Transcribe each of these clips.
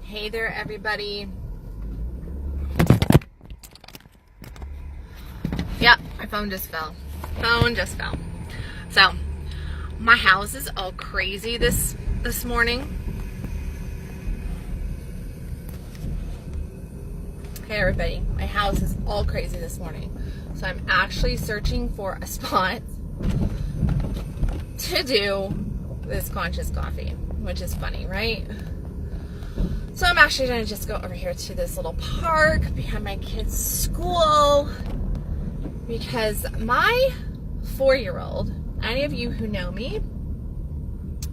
Hey there, everybody. Yep, my phone just fell. So, my house is all crazy this morning. Hey, everybody. My house is all crazy this morning. So, I'm actually searching for a spot to do this conscious coffee, which is funny, right? So I'm actually going to just go over here to this little park behind my kids' school because my 4-year-old, any of you who know me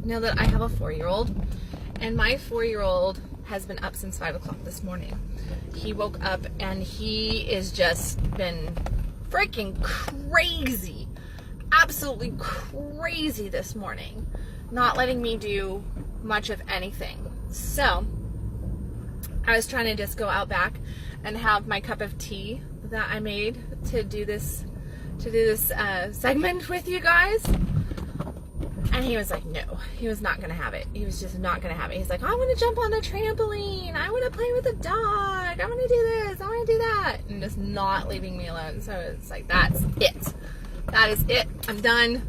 know that I have a 4-year-old, and my 4-year-old has been up since 5 o'clock this morning. He woke up and he is just been freaking crazy, absolutely crazy this morning, not letting me do much of anything. So I was trying to just go out back and have my cup of tea that I made to do this segment with you guys. And he was like, no, he was not going to have it. He was just not going to have it. He's like, I want to jump on a trampoline. I want to play with a dog. I want to do this. I want to do that. And just not leaving me alone. So it's like, that's it. That is it. I'm done.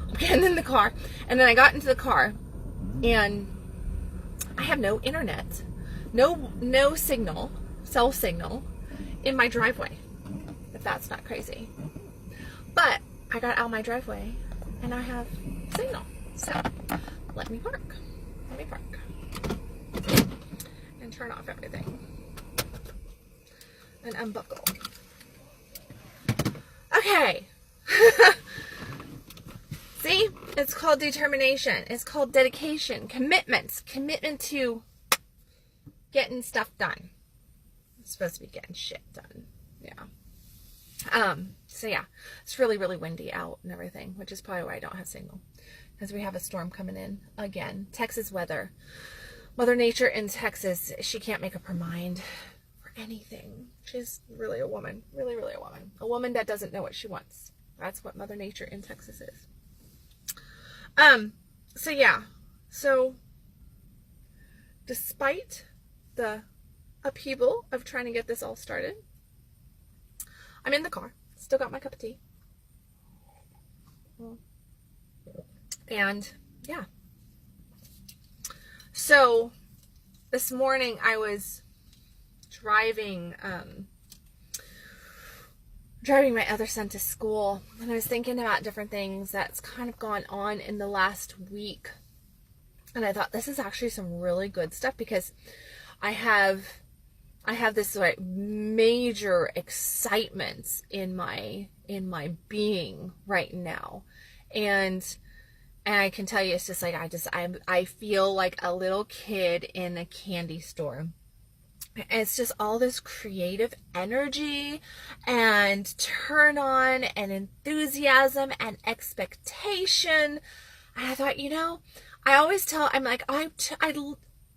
I'm getting in the car. And then I got into the car and I have no internet. No signal, cell signal in my driveway, if that's not crazy. But I got out my driveway and I have signal. So let me park. And turn off everything. And unbuckle. Okay. See? It's called determination. It's called dedication. Commitment to getting stuff done. I'm supposed to be getting shit done. Yeah. So yeah, it's really, really windy out and everything, which is probably why I don't have signal. Because we have a storm coming in again. Texas weather. Mother Nature in Texas, she can't make up her mind for anything. She's really a woman. Really, really a woman. A woman that doesn't know what she wants. That's what Mother Nature in Texas is. So yeah. So despite the upheaval of trying to get this all started, I'm in the car. Still got my cup of tea. And yeah. So this morning I was driving my other son to school, and I was thinking about different things that's kind of gone on in the last week. And I thought this is actually some really good stuff because I have this like major excitement in my being right now, and I can tell you it's just like I feel like a little kid in a candy store. It's just all this creative energy and turn on and enthusiasm and expectation. And I thought, I always tell, I'm like,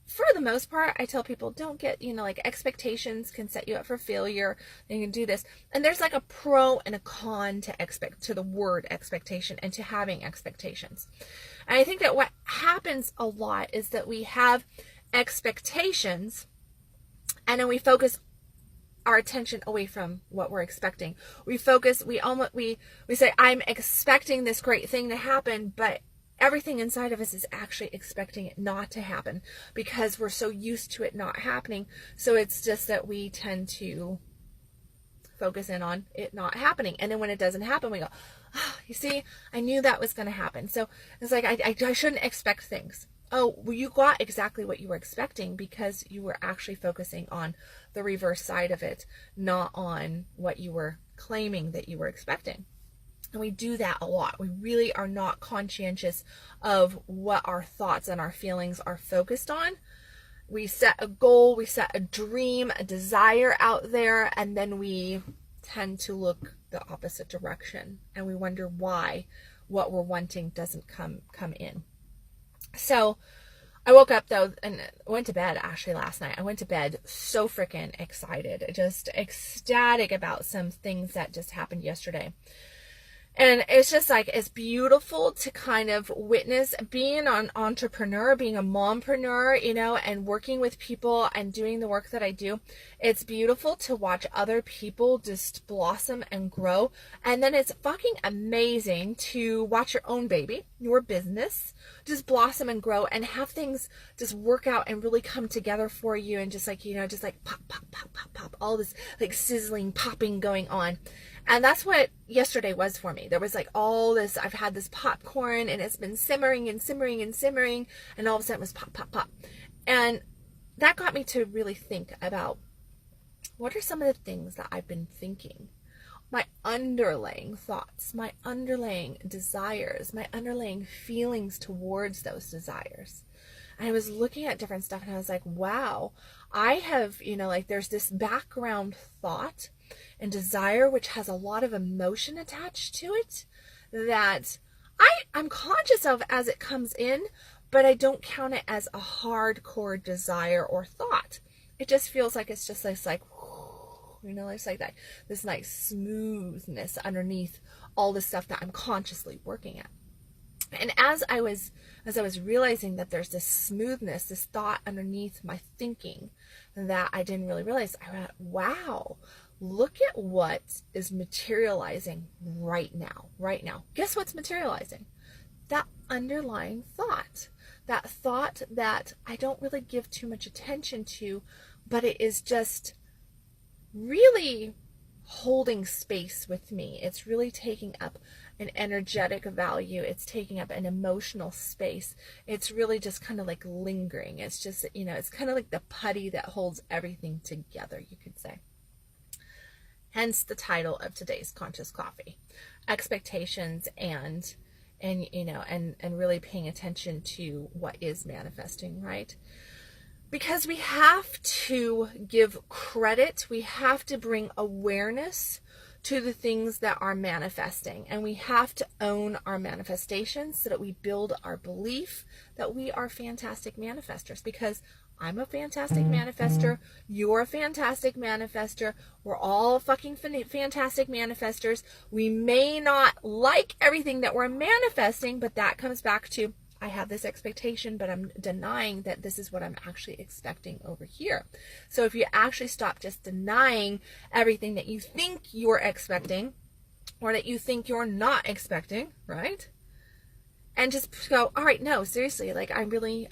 for the most part, I tell people don't get, like expectations can set you up for failure. You can do this. And there's like a pro and a con to the word expectation and to having expectations. And I think that what happens a lot is that we have expectations and then we focus our attention away from what we're expecting. We say, I'm expecting this great thing to happen, but everything inside of us is actually expecting it not to happen because we're so used to it not happening. So it's just that we tend to focus in on it not happening. And then when it doesn't happen, we go, oh, you see, I knew that was going to happen. So it's like, I shouldn't expect things. Oh, well, you got exactly what you were expecting because you were actually focusing on the reverse side of it, not on what you were claiming that you were expecting. And we do that a lot. We really are not conscientious of what our thoughts and our feelings are focused on. We set a goal, we set a dream, a desire out there, and then we tend to look the opposite direction. And we wonder why what we're wanting doesn't come in. So I woke up though and went to bed actually last night. I went to bed so freaking excited, just ecstatic about some things that just happened yesterday. And it's just like, it's beautiful to kind of witness being an entrepreneur, being a mompreneur, you know, and working with people and doing the work that I do. It's beautiful to watch other people just blossom and grow. And then it's fucking amazing to watch your own baby, your business, just blossom and grow and have things just work out and really come together for you. And just like, you know, just like pop, pop, pop, pop, pop, all this like sizzling, popping going on. And that's what yesterday was for me. There was like all this, I've had this popcorn and it's been simmering and simmering and simmering, and all of a sudden it was pop, pop, pop. And that got me to really think about what are some of the things that I've been thinking, my underlying thoughts, my underlying desires, my underlying feelings towards those desires. And I was looking at different stuff and I was like, wow, I have, you know, like there's this background thought and desire which has a lot of emotion attached to it that I'm conscious of as it comes in, but I don't count it as a hardcore desire or thought. It just feels like it's just this like, you know, it's like that, this nice smoothness underneath all the stuff that I'm consciously working at. And as I was realizing that there's this smoothness, this thought underneath my thinking that I didn't really realize, I went, wow, look at what is materializing right now, right now. Guess what's materializing? That underlying thought, that thought that I don't really give too much attention to, but it is just really holding space with me. It's really taking up an energetic value. It's taking up an emotional space. It's really just kind of like lingering. It's just, you know, it's kind of like the putty that holds everything together, you could say. Hence the title of today's Conscious Coffee, expectations and you know, and really paying attention to what is manifesting, right? Because we have to give credit, we have to bring awareness to the things that are manifesting, and we have to own our manifestations so that we build our belief that we are fantastic manifestors, because I'm a fantastic manifester, you're a fantastic manifester, we're all fucking fantastic manifestors. We may not like everything that we're manifesting, but that comes back to I have this expectation, but I'm denying that this is what I'm actually expecting over here. So if you actually stop just denying everything that you think you're expecting or that you think you're not expecting, right? And just go, all right, no, seriously, like I really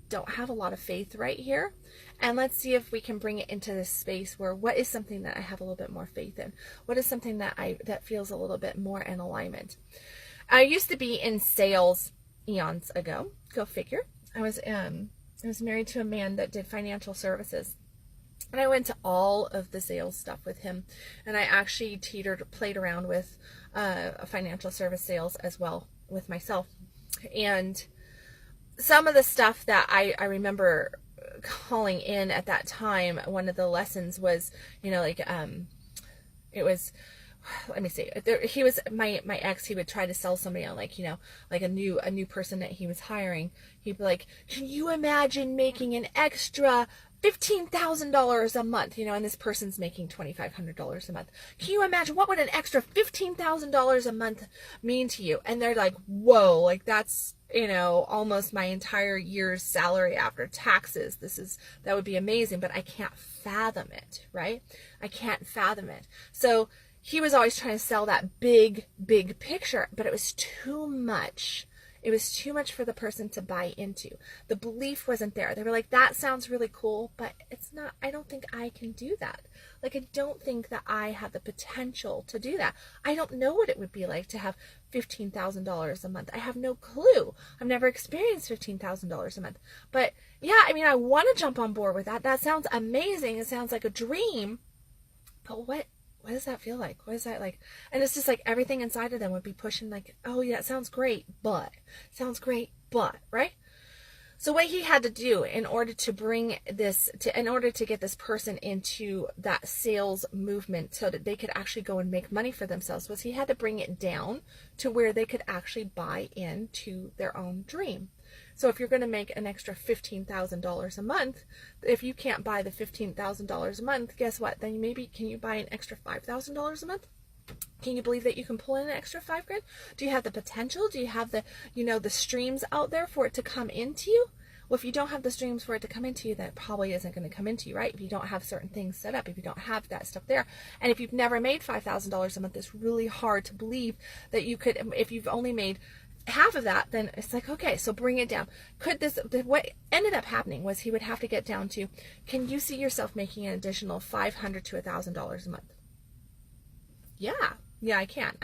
don't have a lot of faith right here. And let's see if we can bring it into this space where what is something that I have a little bit more faith in? What is something that feels a little bit more in alignment? I used to be in sales eons ago. Go figure. I was married to a man that did financial services. And I went to all of the sales stuff with him. And I actually played around with financial service sales as well with myself. And some of the stuff that I remember calling in at that time, one of the lessons was, you know, like, it was, let me see, he was my ex. He would try to sell somebody on, like, you know, like a new person that he was hiring. He'd be like, can you imagine making an extra $15,000 a month, you know, and this person's making $2,500 a month. Can you imagine what would an extra $15,000 a month mean to you? And they're like, whoa, like that's, you know, almost my entire year's salary after taxes. That would be amazing, but I can't fathom it, right? I can't fathom it. So he was always trying to sell that big picture, but it was too much. It was too much for the person to buy into. The belief wasn't there. They were like, that sounds really cool, but it's not, I don't think I can do that. Like, I don't think that I have the potential to do that. I don't know what it would be like to have $15,000 a month. I have no clue. I've never experienced $15,000 a month. But yeah, I mean, I want to jump on board with that. That sounds amazing. It sounds like a dream. But what does that feel like? What is that like? And it's just like everything inside of them would be pushing like, oh yeah, it sounds great, but right? So what he had to do in order to in order to get this person into that sales movement so that they could actually go and make money for themselves was he had to bring it down to where they could actually buy into their own dream. So if you're going to make an extra $15,000 a month, if you can't buy the $15,000 a month, guess what? Then maybe can you buy an extra $5,000 a month? Can you believe that you can pull in an extra $5,000? Do you have the potential? Do you have the, the streams out there for it to come into you? Well, if you don't have the streams for it to come into you, then it probably isn't going to come into you, right? If you don't have certain things set up, if you don't have that stuff there. And if you've never made $5,000 a month, it's really hard to believe that you could, if you've only made half of that, then it's like, okay, so bring it down. What ended up happening was he would have to get down to, can you see yourself making an additional $500 to $1,000 a month? Yeah, I can.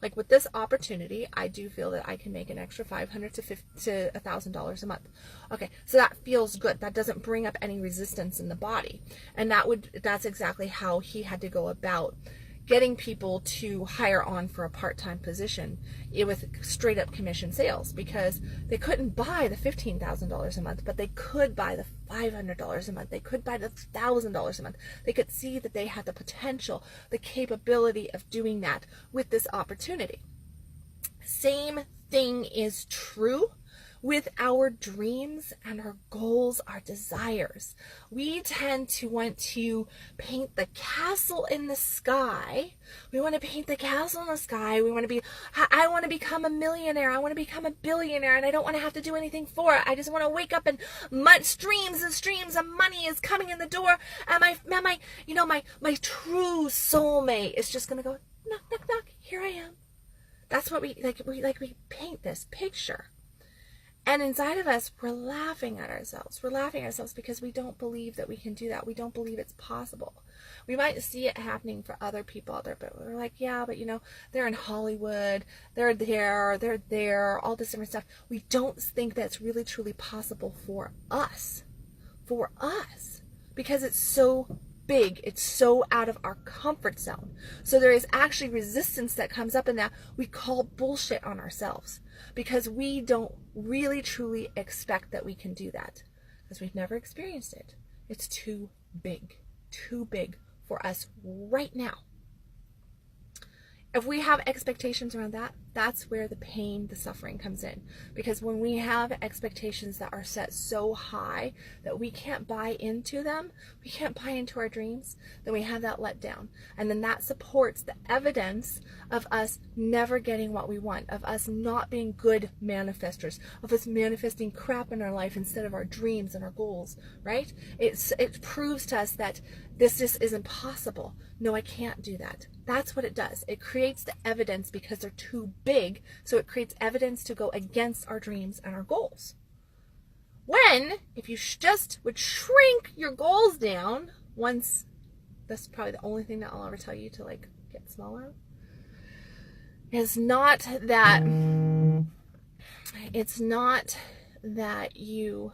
Like with this opportunity, I do feel that I can make an extra $500 to $1,000 a month. Okay, so that feels good. That doesn't bring up any resistance in the body. And that's exactly how he had to go about getting people to hire on for a part-time position with straight up commission sales, because they couldn't buy the $15,000 a month, but they could buy the $500 a month. They could buy the $1,000 a month. They could see that they had the potential, the capability of doing that with this opportunity. Same thing is true with our dreams and our goals, our desires. We tend to want to paint the castle in the sky. We want to paint the castle in the sky. I want to become a millionaire. I want to become a billionaire, and I don't want to have to do anything for it. I just want to wake up and streams and streams of money is coming in the door, and my true soulmate is just going to go, knock, knock, knock, here I am. That's what we paint this picture. And inside of us, we're laughing at ourselves. We're laughing at ourselves because we don't believe that we can do that. We don't believe it's possible. We might see it happening for other people out there, but we're like, yeah, but they're in Hollywood, they're there, all this different stuff. We don't think that's really truly possible for us, because it's so big, it's so out of our comfort zone. So there is actually resistance that comes up in that. We call bullshit on ourselves because we don't really truly expect that we can do that, because we've never experienced it. It's too big for us right now. If we have expectations around that, that's where the pain, the suffering comes in. Because when we have expectations that are set so high that we can't buy into them, we can't buy into our dreams, then we have that let down. And then that supports the evidence of us never getting what we want, of us not being good manifestors, of us manifesting crap in our life instead of our dreams and our goals, right? It proves to us that this just isn't possible. No, I can't do that. That's what it does. It creates the evidence because they're too big. So it creates evidence to go against our dreams and our goals. When, if you just would shrink your goals down, once, that's probably the only thing that I'll ever tell you to get smaller, it's not that you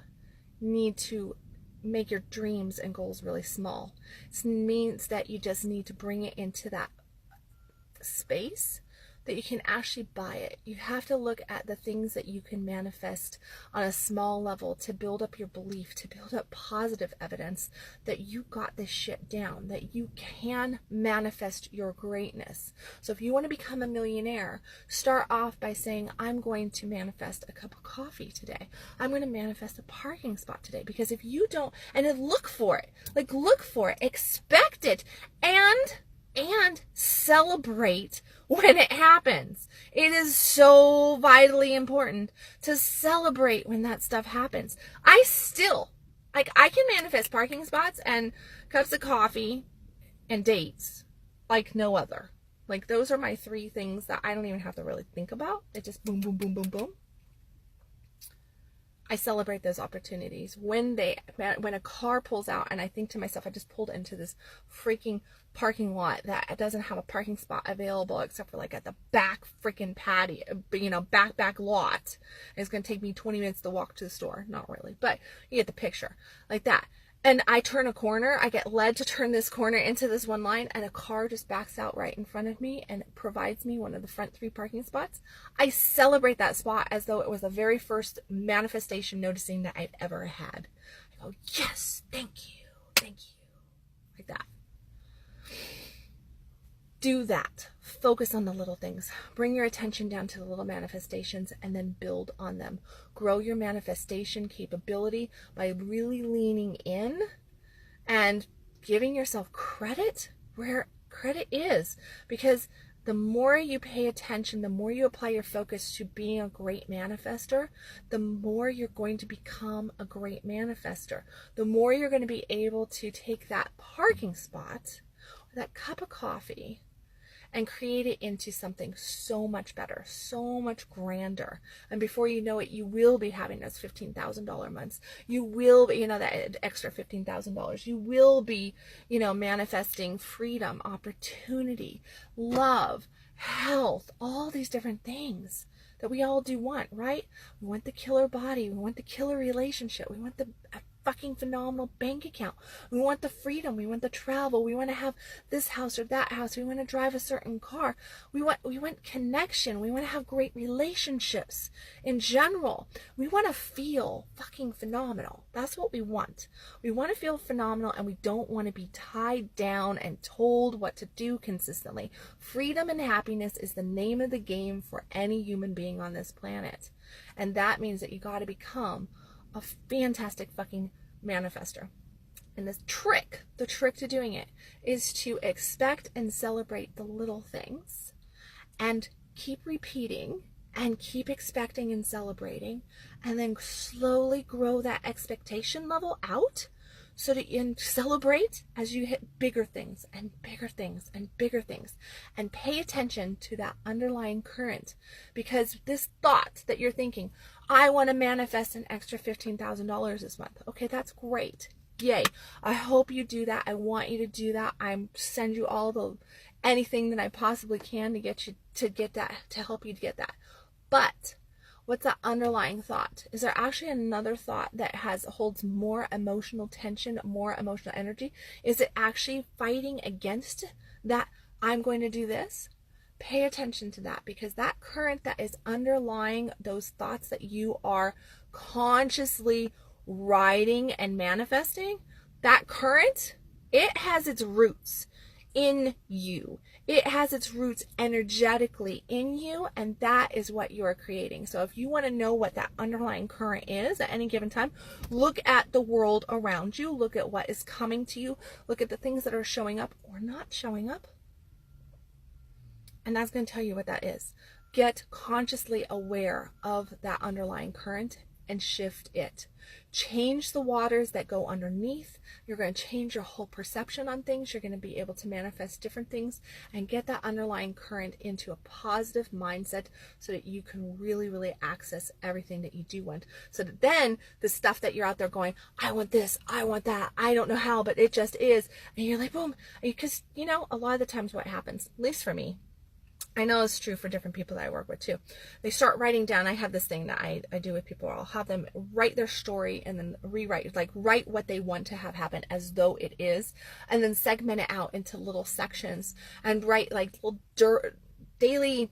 need to make your dreams and goals really small. It means that you just need to bring it into that space that you can actually buy it. You have to look at the things that you can manifest on a small level to build up your belief, to build up positive evidence that you got this shit down, that you can manifest your greatness. So if you want to become a millionaire, start off by saying, I'm going to manifest a cup of coffee today. I'm going to manifest a parking spot today. Because if you don't, and then look for it, expect it, and celebrate when it happens. It is so vitally important to celebrate when that stuff happens. I can manifest parking spots and cups of coffee and dates like no other. Those are my three things that I don't even have to really think about. It just boom, boom, boom, boom, boom. I celebrate those opportunities. When a car pulls out and I think to myself, I just pulled into this freaking parking lot that doesn't have a parking spot available except for at the back freaking patio, back lot. And it's going to take me 20 minutes to walk to the store. Not really, but you get the picture, like that. And I turn a corner, I get led to turn this corner into this one line, and a car just backs out right in front of me and provides me one of the front 3 parking spots. I celebrate that spot as though it was the very first manifestation noticing that I've ever had. I go, yes, thank you, like that. Do that. Focus on the little things. Bring your attention down to the little manifestations and then build on them. Grow your manifestation capability by really leaning in and giving yourself credit where credit is. Because The more you pay attention, the more you apply your focus to being a great manifester, the more you're going to become a great manifester. The more you're going to be able to take that parking spot, or that cup of coffee, and create it into something so much better, so much grander. And before you know it, you will be having those $15,000 months. You will be, that extra $15,000. You will be, manifesting freedom, opportunity, love, health, all these different things that we all do want, right? We want the killer body. We want the killer relationship. We want the fucking phenomenal bank account. We want the freedom. We want the travel. We want to have this house or that house. We want to drive a certain car. We want connection. We want to have great relationships in general. We want to feel fucking phenomenal. That's what we want. We want to feel phenomenal, and we don't want to be tied down and told what to do consistently. Freedom and happiness is the name of the game for any human being on this planet. And that means that you got to become a fantastic fucking manifester. And the trick to doing it is to expect and celebrate the little things, and keep repeating and keep expecting and celebrating, and then slowly grow that expectation level out so that you can celebrate as you hit bigger things and bigger things and bigger things, and pay attention to that underlying current. Because this thought that you're thinking, I want to manifest an extra $15,000 this month. Okay, that's great. Yay. I hope you do that. I want you to do that. I send you anything that I possibly can to get that, to help you to get that. But what's that underlying thought? Is there actually another thought that holds more emotional tension, more emotional energy? Is it actually fighting against that I'm going to do this? Pay attention to that, because that current that is underlying those thoughts that you are consciously riding and manifesting, that current, it has its roots in you. It has its roots energetically in you, and that is what you are creating. So if you want to know what that underlying current is at any given time, look at the world around you, look at what is coming to you, look at the things that are showing up or not showing up, and that's going to tell you what that is. Get consciously aware of that underlying current and shift it. Change the waters that go underneath. You're going to change your whole perception on things. You're going to be able to manifest different things and get that underlying current into a positive mindset so that you can really, really access everything that you do want. So that then the stuff that you're out there going, I want this, I want that, I don't know how, but it just is. And you're like, boom. Because, a lot of the times what happens, at least for me, I know it's true for different people that I work with too. They start writing down. I have this thing that I do with people. I'll have them write their story and then write what they want to have happen as though it is, and then segment it out into little sections and write little daily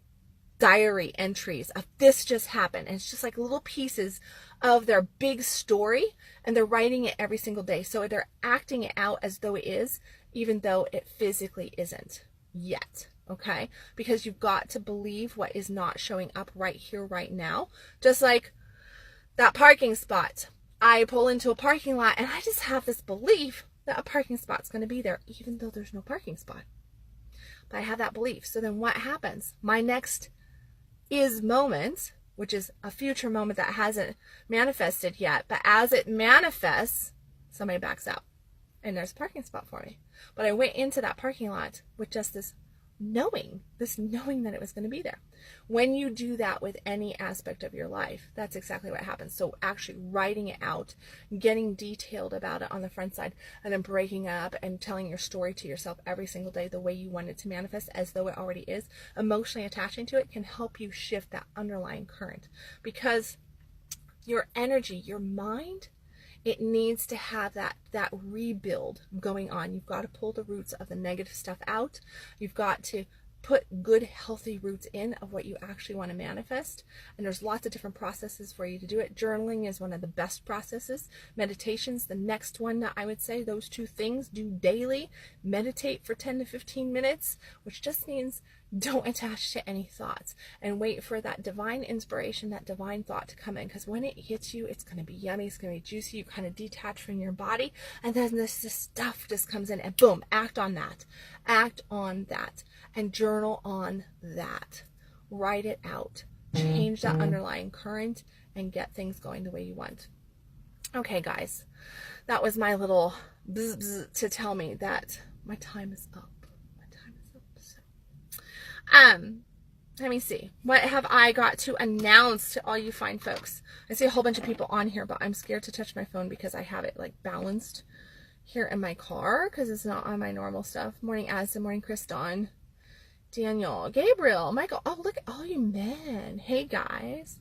diary entries of this just happened. And it's just like little pieces of their big story, and they're writing it every single day. So they're acting it out as though it is, even though it physically isn't yet. Okay, because you've got to believe what is not showing up right here, right now. Just like that parking spot. I pull into a parking lot and I just have this belief that a parking spot's going to be there, even though there's no parking spot. But I have that belief. So then what happens? My next is moment, which is a future moment that hasn't manifested yet, but as it manifests, somebody backs out and there's a parking spot for me. But I went into that parking lot with just this knowing that it was going to be there. When you do that with any aspect of your life, that's exactly what happens. So actually writing it out, getting detailed about it on the front side, and then breaking up and telling your story to yourself every single day the way you want it to manifest as though it already is, emotionally attaching to it, can help you shift that underlying current. Because your energy, your mind, it needs to have that rebuild going on. You've got to pull the roots of the negative stuff out. You've got to put good, healthy roots in of what you actually want to manifest. And there's lots of different processes for you to do it. Journaling is one of the best processes. Meditation's the next one that I would say. Those two things, do daily. Meditate for 10 to 15 minutes, which just means Don't attach to any thoughts and wait for that divine inspiration, that divine thought to come in. Because when it hits you, it's going to be yummy. It's going to be juicy. You kind of detach from your body. And then this stuff just comes in and boom, act on that. Act on that and journal on that. Write it out. Change that underlying current and get things going the way you want. Okay, guys, that was my little bzz to tell me that my time is up. Let me see. What have I got to announce to all you fine folks? I see a whole bunch of people on here, but I'm scared to touch my phone because I have it like balanced here in my car because it's not on my normal stuff. Morning, Addison. Morning, Chris, Dawn, Daniel, Gabriel, Michael. Oh, look at all you men. Hey, guys.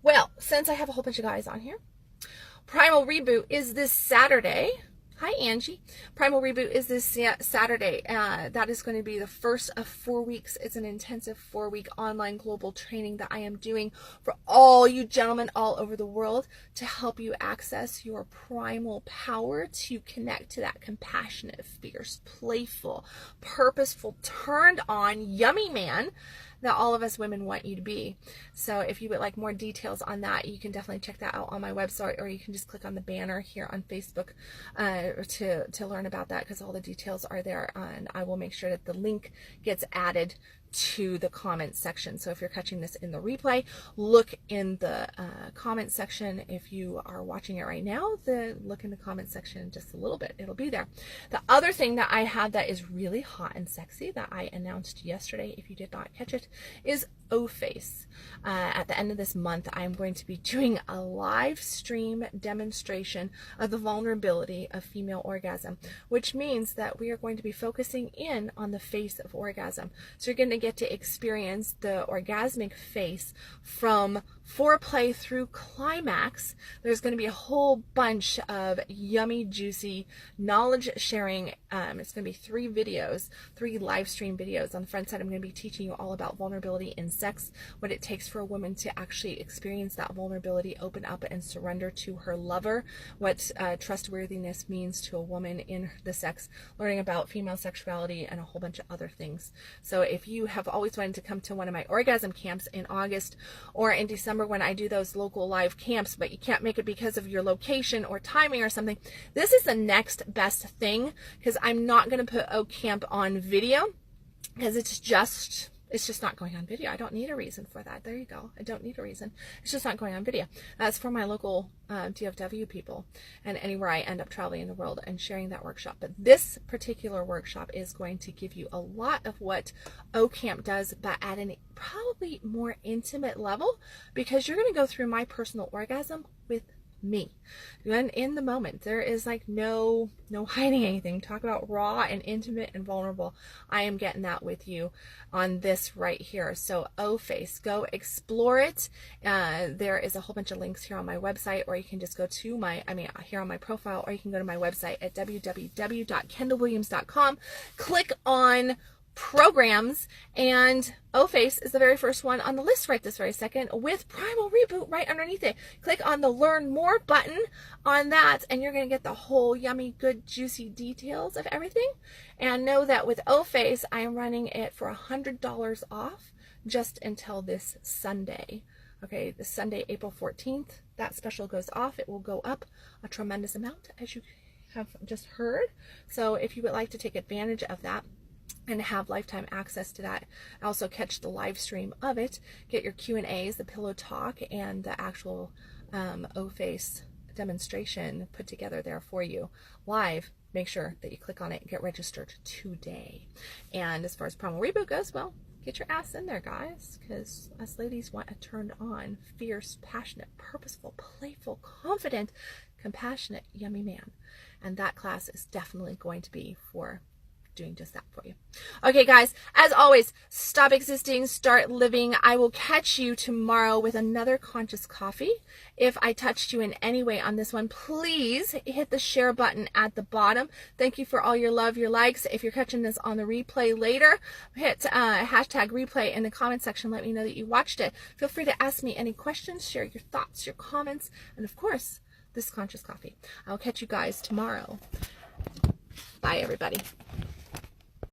Well, since I have a whole bunch of guys on here, Primal Reboot is this Saturday. Hi, Angie. Primal Reboot is this Saturday. That is going to be the first of 4 weeks. It's an intensive 4-week online global training that I am doing for all you gentlemen all over the world to help you access your primal power to connect to that compassionate, fierce, playful, purposeful, turned on, yummy man that all of us women want you to be. So if you would like more details on that, you can definitely check that out on my website, or you can just click on the banner here on Facebook to learn about that, because all the details are there, and I will make sure that the link gets added to the comment section. So if you're catching this in the replay, look in the comment section. If you are watching it right now, look in the comment section just a little bit. It'll be there. The other thing that I have that is really hot and sexy that I announced yesterday, if you did not catch it, is O-Face. At the end of this month, I'm going to be doing a live stream demonstration of the vulnerability of female orgasm, which means that we are going to be focusing in on the face of orgasm. So you're going to get to experience the orgasmic face from foreplay through climax. There's going to be a whole bunch of yummy, juicy knowledge sharing. It's going to be 3 videos, 3 live stream videos. On the front side, I'm going to be teaching you all about vulnerability in sex, what it takes for a woman to actually experience that vulnerability, open up and surrender to her lover, what trustworthiness means to a woman in the sex, learning about female sexuality, and a whole bunch of other things. So if you have always wanted to come to one of my orgasm camps in August or in December when I do those local live camps, but you can't make it because of your location or timing or something, this is the next best thing, because I'm not going to put O Camp on video because it's just not going on video. I don't need a reason for that. There you go. I don't need a reason. It's just not going on video. That's for my local DFW people and anywhere I end up traveling in the world and sharing that workshop. But this particular workshop is going to give you a lot of what O Camp does, but at an probably more intimate level, because you're going to go through my personal orgasm with me. And in the moment, there is like no hiding anything. Talk about raw and intimate and vulnerable. I am getting that with you on this right here. So O-Face, go explore it. There is a whole bunch of links here on my website, or you can just go to here on my profile, or you can go to my website at www.kendalwilliams.com, click on programs, and O-Face is the very first one on the list right this very second, with Primal Reboot right underneath it. Click on the Learn More button on that, and you're going to get the whole yummy, good, juicy details of everything. And know that with O-Face, I am running it for $100 off just until this Sunday. Okay, this Sunday, April 14th, that special goes off. It will go up a tremendous amount, as you have just heard. So if you would like to take advantage of that and have lifetime access to that, also catch the live stream of it, get your Q&As, the pillow talk, and the actual O-Face demonstration put together there for you live, make sure that you click on it and get registered today. And as far as Primal Reboot goes, well, get your ass in there, guys, because us ladies want a turned on, fierce, passionate, purposeful, playful, confident, compassionate, yummy man. And that class is definitely going to be for doing just that for you. Okay, guys, as always, stop existing, start living. I will catch you tomorrow with another conscious coffee. If I touched you in any way on this one, please hit the share button at the bottom. Thank you for all your love, your likes. If you're catching this on the replay later, hit hashtag replay in the comment section. Let me know that you watched it. Feel free to ask me any questions, share your thoughts, your comments, and of course, this conscious coffee. I'll catch you guys tomorrow. Bye, everybody.